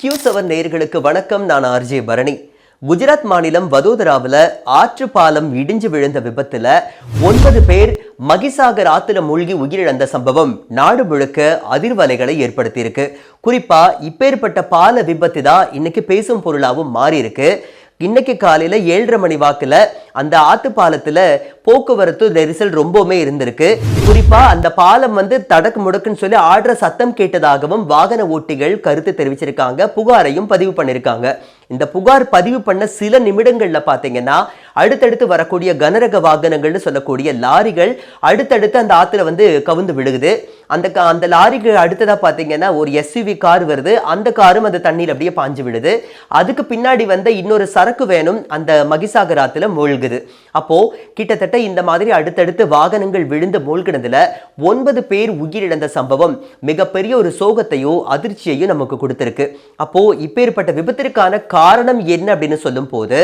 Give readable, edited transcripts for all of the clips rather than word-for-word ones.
Q7 நேயர்களுக்கு வணக்கம். நான் ஆர்ஜே பரணி. குஜராத் மாநிலம் வதோதராவில் ஆற்று பாலம் இடிஞ்சு விழுந்த விபத்துல 9 பேர் மகிசாகர் ஆத்துல மூழ்கி உயிரிழந்த சம்பவம் நாடு முழுக்க அதிர்வலைகளை ஏற்படுத்தியிருக்கு. குறிப்பா இப்பேற்பட்ட பால விபத்து தான் இன்னைக்கு பேசும் பொருளாவும் மாறி இருக்கு. இன்னைக்கு காலையில 7:30 மணி வாக்குல அந்த ஆத்து பாலத்துல போக்குவரத்து நெரிசல் ரொம்பவுமே இருந்திருக்கு. குறிப்பா அந்த பாலம் தடக்கு முடக்குன்னு சொல்லி ஆடுற சத்தம் கேட்டதாகவும் வாகன ஓட்டிகள் கருத்து தெரிவிச்சிருக்காங்க. புகாரையும் பதிவு பண்ணிருக்காங்க. இந்த புகார் பதிவு பண்ண சில நிமிடங்கள்ல பாத்தீங்கன்னா அடுத்தடுத்து வரக்கூடிய கனரக வாகனங்கள்னு சொல்லக்கூடிய லாரிகள் அடுத்தடுத்து அந்த ஆத்துல கவுந்து விழுகுது. அந்த லாரிக்கு அடுத்ததா பாத்தீங்கன்னா ஒரு எஸ்யூவி கார் வருது. அந்த காரும் அந்த தண்ணீர் அப்படியே பாஞ்சு விடுது. அதுக்கு பின்னாடி இன்னொரு சரக்கு வேணும் அந்த மகிசாகர் ஆத்துல மூழ்குது. அப்போ கிட்டத்தட்ட இந்த மாதிரி அடுத்தடுத்து வாகனங்கள் விழுந்து மூழ்கினதுல 9 பேர் உயிரிழந்த சம்பவம் மிகப்பெரிய ஒரு சோகத்தையோ அதிர்ச்சியையும் நமக்கு கொடுத்திருக்கு. அப்போ இப்பேற்பட்ட விபத்திற்கான காரணம் என்ன அப்படின்னு சொல்லும் போது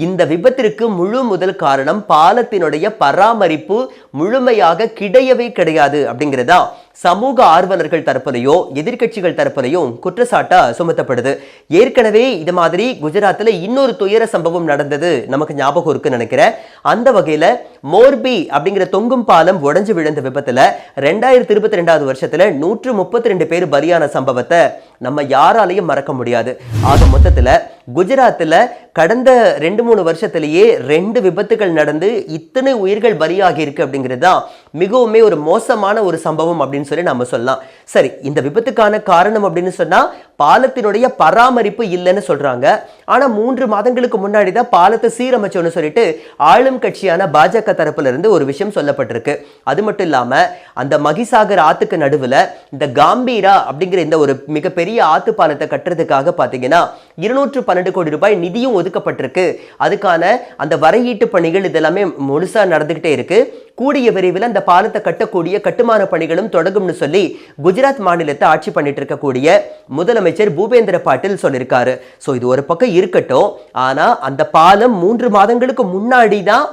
இந்த விபத்திற்கு முழு முதல் காரணம் பாலத்தினுடைய பராமரிப்பு முழுமையாக கிடையவே கிடையாது அப்படிங்கிறதா சமூக ஆர்வலர்கள் தரப்புலையோ எதிர்கட்சிகள் தரப்புலையும் குற்றச்சாட்டா சுமத்தப்படுது. ஏற்கனவே இது மாதிரி குஜராத்ல இன்னொரு துயர சம்பவம் நடந்தது நமக்கு ஞாபகம் இருக்குன்னு நினைக்கிறேன். அந்த வகையில மோர்பி அப்படிங்கிற தொங்கும் பாலம் உடைஞ்சு விழுந்த விபத்துல 2022 வருஷத்துல 132 பேர் பலியான சம்பவத்தை நம்ம யாராலையும் மறக்க முடியாது. ஆக மொத்தத்துல குஜராத்ல கடந்த 2-3 வருஷத்திலேயே 2 விபத்துகள் நடந்து இத்தனை உயிர்கள் பலியாகி இருக்கு அப்படிங்கிறது தான் மிகவும் ஒரு மோசமான ஒரு சம்பவம் அப்படின்னு சொல்லி நம்ம சொல்லலாம். சரி, இந்த விபத்துக்கான காரணம் அப்படின்னு சொன்னா பாலத்தினுடைய பராமரிப்பு இல்லைன்னு சொல்றாங்க. ஆனா 3 மாதங்களுக்கு முன்னாடி தான் பாலத்தை சீரமைச்சோன்னு சொல்லிட்டு ஆளும் கட்சியான பாஜக தரப்புல இருந்து ஒரு விஷயம் சொல்லப்பட்டிருக்கு. அது மட்டும் இல்லாம அந்த மகிசாகர் ஆத்துக்கு நடுவுல இந்த காம்பீரா அப்படிங்கிற இந்த ஒரு மிகப்பெரிய ஆத்து பாலத்தை கட்டுறதுக்காக பாத்தீங்கன்னா 212 கோடி ரூபாய் நிதியும் ஒதுக்கப்பட்டிருக்கு. அதுக்கான அந்த வரையீட்டு பணிகள் இதெல்லாமே முழுசா நடந்துகிட்டே இருக்கு. கூடிய விரைவில் அந்த பாலத்தை கட்டக்கூடிய கட்டுமான பணிகளும் தொடங்கும்னு சொல்லி குஜராத் மாநிலத்தை ஆட்சி பண்ணிட்டு இருக்கக்கூடிய முதலமைச்சர் பூபேந்திர பாட்டில் சொல்லியிருக்காரு. சோ இது ஒரு பக்கம் இருக்கட்டும். ஆனா அந்த பாலம் 3 மாதங்களுக்கு முன்னாடி தான்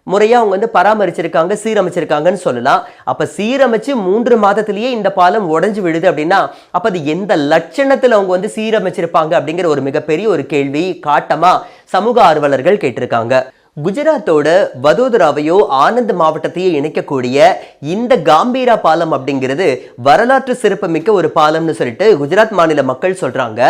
முறையா அவங்க பராமரிச்சிருக்காங்க, சீரமைச்சிருக்காங்கன்னு சொல்லலாம். அப்ப சீரமைச்சு 3 மாதத்திலேயே இந்த பாலம் உடைஞ்சு விழுது அப்படின்னா அப்ப அது எந்த லட்சணத்துல அவங்க சீரமைச்சிருப்பாங்க அப்படிங்கிற ஒரு மிகப்பெரிய ஒரு கேள்வி காட்டமா சமூக ஆர்வலர்கள் கேட்டிருக்காங்க. குஜராத்தோட வதோதராவையோ ஆனந்த் மாவட்டத்தையே இணைக்கக்கூடிய இந்த காம்பீரா பாலம் அப்படிங்கிறது வரலாற்று சிறப்புமிக்க ஒரு பாலம்னு சொல்லிட்டு குஜராத் மாநில மக்கள் சொல்றாங்க.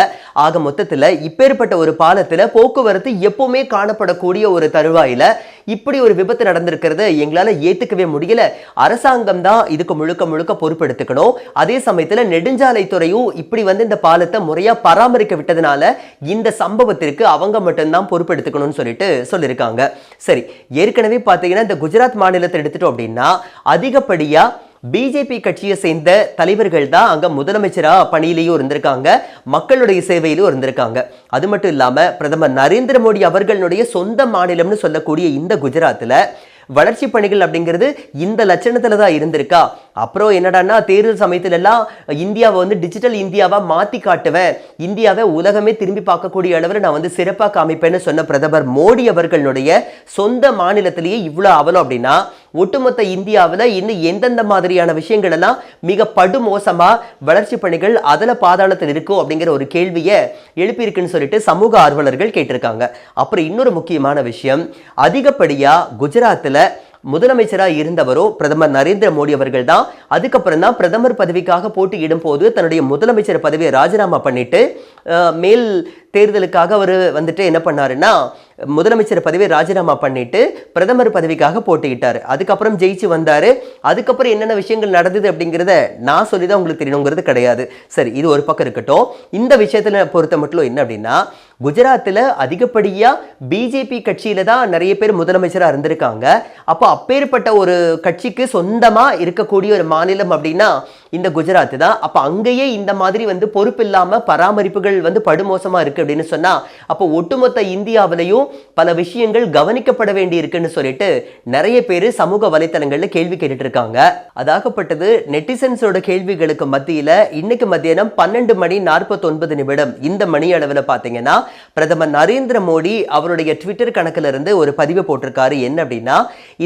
ஆக மொத்தத்துல இப்பேற்பட்ட ஒரு பாலத்துல போக்குவரத்து எப்பவுமே காணப்படக்கூடிய ஒரு தருவாயில இப்படி ஒரு விபத்து நடந்திருக்கிறது எங்களால ஏத்துக்கவே முடியல. அரசாங்கம் தான் இதுக்கு முழுக்க முழுக்க பொறுப்பெடுத்துக்கணும். அதே சமயத்துல நெடுஞ்சாலைத்துறையும் இப்படி இந்த பாலத்தை முறையா பராமரிக்க விட்டதுனால இந்த சம்பவத்திற்கு அவங்க மட்டும்தான் பொறுப்பெடுத்துக்கணும்னு சொல்லிட்டு சொல்லியிருக்காங்க. சரி, ஏற்கனவே பாத்தீங்கன்னா இந்த குஜராத் மாநிலத்தை எடுத்துட்டோம் அப்படின்னா அதிகப்படியா பிஜேபி கட்சியை சேர்ந்த தலைவர்கள் தான் அங்க முதலமைச்சரா பணியிலேயும் இருந்திருக்காங்க, மக்களுடைய சேவையிலும் இருந்திருக்காங்க. அது மட்டும் இல்லாம பிரதமர் நரேந்திர மோடி அவர்களுடைய சொந்த மாநிலம்னு சொல்லக்கூடிய இந்த குஜராத்ல வளர்ச்சி பணிகள் அப்படிங்கிறது இந்த லட்சணத்துல தான் இருந்திருக்கா. அப்புறம் என்னடான்னா தேர்தல் சமயத்துல எல்லாம் இந்தியாவை டிஜிட்டல் இந்தியாவா மாத்தி காட்டுவேன், இந்தியாவை உலகமே திரும்பி பார்க்கக்கூடிய அளவில் நான் சிறப்பா காமிப்பேன்னு சொன்ன பிரதமர் மோடி அவர்களுடைய சொந்த மாநிலத்திலேயே இவ்வளவு அவலம் அப்படின்னா ஒட்டுமொத்த இந்தியாவில் இன்னும் எந்தெந்த மாதிரியான விஷயங்கள் எல்லாம் மிக படுமோசமா வளர்ச்சி பணிகள் அதுல பாதாளத்தில் இருக்கும் அப்படிங்கிற ஒரு கேள்வியை எழுப்பியிருக்குன்னு சொல்லிட்டு சமூக ஆர்வலர்கள் கேட்டிருக்காங்க. அப்புறம் இன்னொரு முக்கியமான விஷயம், அதிகப்படியா குஜராத்ல முதலமைச்சராக இருந்தவரோ பிரதமர் நரேந்திர மோடி அவர்கள் தான். அதுக்கப்புறம் தான் பிரதமர் பதவிக்காக போட்டியிடும் போது தன்னுடைய முதலமைச்சர் பதவியை ராஜினாமா பண்ணிட்டு மேல் தேர்தலுக்காக அவர் என்ன பண்ணாருன்னா முதலமைச்சர் பதவியை ராஜினாமா பண்ணிட்டு பிரதமர் பதவிக்காக போட்டியிட்டாரு. அதுக்கப்புறம் ஜெயிச்சு வந்தாரு. அதுக்கப்புறம் என்னென்ன விஷயங்கள் நடந்தது அப்படிங்கிறத நான் சொல்லிதான் உங்களுக்கு தெரியணுங்கிறது கிடையாது. சரி, இது ஒரு பக்கம் இருக்கட்டும். இந்த விஷயத்துல பொறுத்த மட்டும் என்ன அப்படின்னா குஜராத்ல அதிகப்படியா பிஜேபி கட்சியில தான் நிறைய பேர் முதலமைச்சரா இருந்திருக்காங்க. அப்போ அப்பேற்பட்ட ஒரு கட்சிக்கு சொந்தமா இருக்கக்கூடிய ஒரு மாநிலம் அப்படின்னா இந்த குஜராத் தான். அப்ப அங்கேயே இந்த மாதிரி பொறுப்பு இல்லாம பராமரிப்புகள் படுமோசமா இருக்கு அப்படின்னு சொன்னா அப்போ ஒட்டுமொத்த இந்தியாவிலையும் பல விஷயங்கள் கவனிக்கப்பட வேண்டி இருக்குன்னு சொல்லிட்டு நிறைய பேர் சமூக வலைத்தளங்கள்ல கேள்வி கேட்டுட்டு இருக்காங்க. அதாகப்பட்டது நெட்டிசன்ஸோட கேள்விகளுக்கு மத்தியில இன்னைக்கு மத்தியானம் 12:49 இந்த மணி அளவில் பாத்தீங்கன்னா பிரதமர் நரேந்திர மோடி அவருடைய ட்விட்டர் கணக்குல இருந்து ஒரு பதிவு போட்டிருக்காரு. என்ன அப்படின்னா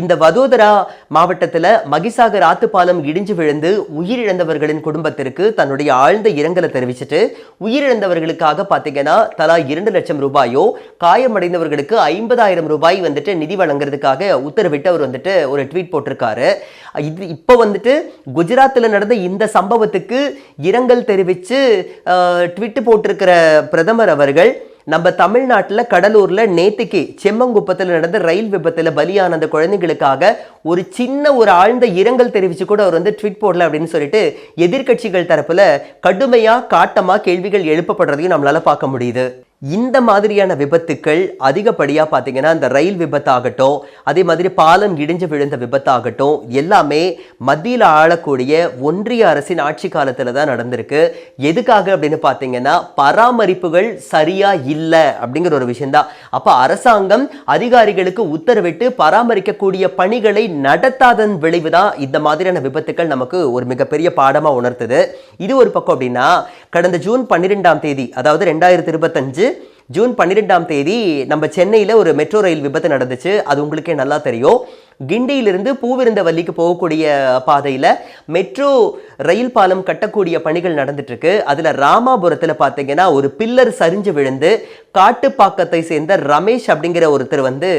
இந்த வதோதரா மாவட்டத்துல மகிசாகர் ஆத்து பாலம் இடிஞ்சு விழுந்து உயிரிழந்த உயிரிழந்தவர்களின் குடும்பத்திற்கு தன்னுடைய ஆழ்ந்த இரங்கலை தெரிவிச்சுட்டு உயிரிழந்தவர்களுக்காக பாத்தீங்கன்னா தலா 2 லட்சம் ரூபாயோ, காயமடைந்தவர்களுக்கு 50,000 ரூபாய் வந்துட்டு நிதி வழங்குறதுக்காக உத்தரவிட்டு அவர் வந்துட்டு ஒரு ட்வீட் போட்டிருக்காரு. இது இப்போ வந்துட்டு குஜராத்தில் நடந்த இந்த சம்பவத்துக்கு இரங்கல் தெரிவித்து ட்வீட் போட்டிருக்கிற பிரதமர் அவர்கள் நம்ம தமிழ்நாட்டில் கடலூர்ல நேத்திக்கு செம்மங்குப்பத்தில் நடந்த ரயில் விபத்துல பலியான அந்த குழந்தைகளுக்காக ஒரு ஆழ்ந்த இரங்கல் தெரிவிச்சு கூட அவர் வந்து ட்வீட் போடல அப்படின்னு சொல்லிட்டு எதிர்கட்சிகள் தரப்புல கடுமையா காட்டமா கேள்விகள் எழுப்பப்படுறதையும் நம்மளால பார்க்க முடியுது. இந்த மாதிரியான விபத்துக்கள் அதிகப்படியா பாத்தீங்கன்னா இந்த ரயில் விபத்தாகட்டும், அதே மாதிரி பாலம் இடிஞ்சு விழுந்த விபத்தாகட்டும், எல்லாமே மத்தியில் ஆளக்கூடிய ஒன்றிய அரசின் ஆட்சி காலத்துல தான் நடந்திருக்கு. எதுக்காக அப்படின்னு பாத்தீங்கன்னா பராமரிப்புகள் சரியா இல்லை அப்படிங்கிற ஒரு விஷயம்தான். அப்ப அரசாங்கம் அதிகாரிகளுக்கு உத்தரவிட்டு பராமரிக்கக்கூடிய பணிகளை நடத்தாதன் விளைவுதான் இந்த மாதிரியான விபத்துக்கள் நமக்கு ஒரு மிகப்பெரிய பாடமா உணர்த்துது. இது ஒரு பக்கம் அப்படின்னா, கடந்த ஜூன் 12ஆம் தேதி, அதாவது 2025 ஜூன் 12ஆம் தேதி நம்ம சென்னையில் ஒரு மெட்ரோ ரயில் விபத்து நடந்துச்சு. அது உங்களுக்கே நல்லா தெரியும். கிண்டியிலிருந்து பூவிருந்தவல்லிக்கு போகக்கூடிய பாதையில் மெட்ரோ ரயில் பாலம் கட்டக்கூடிய பணிகள் நடந்துட்டு இருக்கு. அதுல ராமாபுரத்தில் பார்த்தீங்கன்னா ஒரு பில்லர் சரிஞ்சு விழுந்து காட்டுப்பாக்கத்தை சேர்ந்த ரமேஷ் அப்படிங்கிற ஒருத்தர் வந்து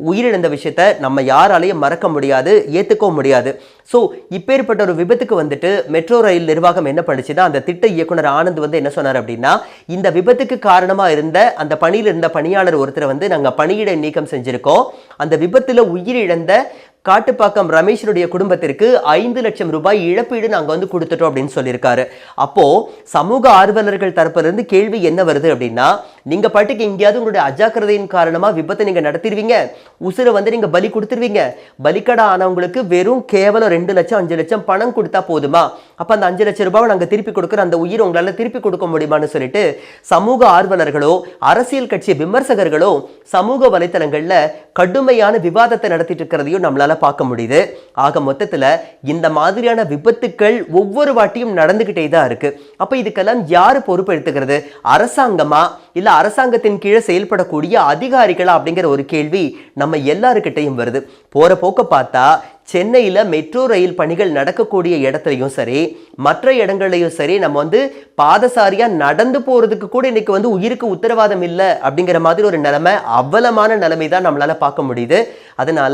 உயிரிழந்த விஷயத்த நம்ம யாராலையும் மறக்க முடியாது, ஏற்றுக்கவும் முடியாது. ஸோ இப்பேற்பட்ட ஒரு விபத்துக்கு வந்துட்டு மெட்ரோ ரயில் நிர்வாகம் என்ன பண்ணுச்சுன்னா, அந்த திட்ட இயக்குனர் ஆனந்த் வந்து என்ன சொன்னார் அப்படின்னா, இந்த விபத்துக்கு காரணமாக இருந்த அந்த பணியில் இருந்த பணியாளர் ஒருத்தரை வந்து நாங்கள் பணியிட நீக்கம் செஞ்சிருக்கோம். அந்த விபத்தில் உயிரிழந்த காட்டுப்பாக்கம் ரமேஷனுடைய குடும்பத்திற்கு 5 லட்சம் ரூபாய் இழப்பீடு நாங்கள் வந்து கொடுத்துட்டோம் அப்படின்னு சொல்லியிருக்காரு. அப்போ சமூக ஆர்வலர்கள் தரப்பிலிருந்து கேள்வி என்ன வருது அப்படின்னா, நீங்க பாட்டுக்கு எங்கேயாவது உங்களுடைய அஜாக்கிரதையின் காரணமா விபத்தை நீங்க நடத்திடுவீங்க, உசுரை வந்து நீங்க பலி கொடுத்துருவீங்க. பலிக்கடா ஆனவங்களுக்கு வெறும் கேவலம் 2 லட்சம் 5 லட்சம் பணம் கொடுத்தா போதுமா? அப்ப அந்த 5 லட்சம் ரூபாவை நாங்க திருப்பி கொடுக்குற அந்த உயிர் உங்களால திருப்பி கொடுக்க முடியுமான்னு சொல்லிட்டு சமூக ஆர்வலர்களோ அரசியல் கட்சி விமர்சகர்களோ சமூக வலைத்தளங்கள்ல கடுமையான விவாதத்தை நடத்திட்டு இருக்கிறதையும் நம்மளால பார்க்க முடியுது. ஆக மொத்தத்துல இந்த மாதிரியான விபத்துக்கள் ஒவ்வொரு வாட்டியும் நடந்துகிட்டே தான் இருக்கு. அப்ப இதுக்கெல்லாம் யாரு பொறுப்பு எடுத்துக்கிறது? அரசாங்கமா இல்ல அரசாங்கத்தின் கீழே செயல்படக்கூடிய அதிகாரிகளா அப்படிங்கிற ஒரு கேள்வி நம்ம எல்லாருக்கிட்டையும் வருது. போற போக்க பார்த்தா சென்னையில் மெட்ரோ ரயில் பணிகள் நடக்கக்கூடிய இடத்துலையும் சரி, மற்ற இடங்கள்லையும் சரி, நம்ம வந்து பாதசாரியா நடந்து போறதுக்கு கூட இன்னைக்கு வந்து உயிருக்கு உத்தரவாதம் இல்லை அப்படிங்கிற மாதிரி ஒரு நிலைமை, அவலமான நிலைமை தான் நம்மளால பார்க்க முடியுது. அதனால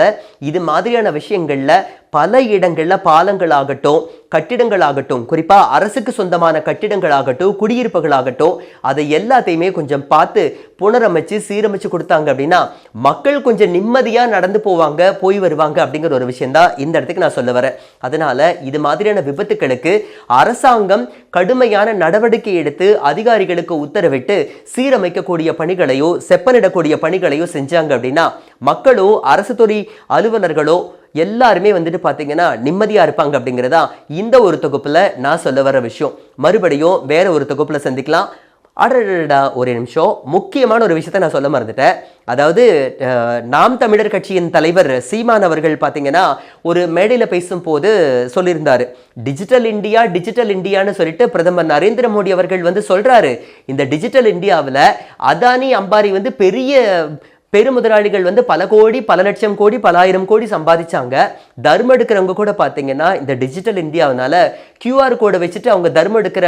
இது மாதிரியான விஷயங்கள்ல பல இடங்கள்ல பாலங்கள் ஆகட்டும், கட்டிடங்கள் ஆகட்டும், குறிப்பா அரசுக்கு சொந்தமான கட்டிடங்கள் ஆகட்டும், குடியிருப்புகள் ஆகட்டும், அதை எல்லாத்தையுமே கொஞ்சம் பார்த்து புனரமைச்சு சீரமைச்சு கொடுத்தாங்க அப்படின்னா மக்கள் கொஞ்சம் நிம்மதியா நடந்து போவாங்க, போய் வருவாங்க அப்படிங்கிற ஒரு விஷயம் தான் இந்த இடத்துக்கு நான் சொல்ல வரேன். அதனால இது மாதிரியான விபத்துக்களுக்கு அரசாங்கம் கடுமையான நடவடிக்கை எடுத்து அதிகாரிகளுக்கு உத்தரவிட்டு சீரமைக்கக்கூடிய பணிகளையோ செப்பனிடக்கூடிய பணிகளையோ செஞ்சாங்க அப்படின்னா மக்களோ அரசு துறை அலுவலர்களோ எல்லாருமே வந்துட்டு பார்த்தீங்கன்னா நிம்மதியா இருப்பாங்க அப்படிங்கிறதா இந்த ஒரு தொகுப்புல நான் சொல்ல வர விஷயம். மறுபடியும் வேற ஒரு தொகுப்புல சந்திக்கலாம். அடடா, ஒரு நிமிஷம், முக்கியமான ஒரு விஷயத்த நான் சொல்ல மறந்துட்டேன். அதாவது நாம் தமிழர் கட்சியின் தலைவர் சீமான் அவர்கள் பார்த்தீங்கன்னா ஒரு மேடையில் பேசும்போது சொல்லியிருந்தாரு, டிஜிட்டல் இந்தியான்னு சொல்லிட்டு பிரதமர் நரேந்திர மோடி அவர்கள் வந்து சொல்றாரு. இந்த டிஜிட்டல் இந்தியாவில் அதானி அம்பானி வந்து பெருமுதலாளிகள் வந்து பல கோடி, பல லட்சம் கோடி, பல ஆயிரம் கோடி சம்பாதிச்சாங்க. தர்மம் எடுக்கிறவங்க கூட பார்த்தீங்கன்னா இந்த டிஜிட்டல் இந்தியாவினால QR கோடை வச்சுட்டு அவங்க தர்மம் எடுக்கிற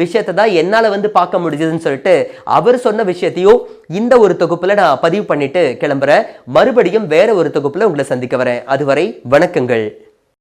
விஷயத்தை தான் என்னால் வந்து பார்க்க முடிஞ்சதுன்னு சொல்லிட்டு அவர் சொன்ன விஷயத்தையும் இந்த ஒரு தொகுப்புல நான் பதிவு பண்ணிட்டு கிளம்புறேன். மறுபடியும் வேற ஒரு தொகுப்புல உங்களை சந்திக்க வரேன். அதுவரை வணக்கங்கள்.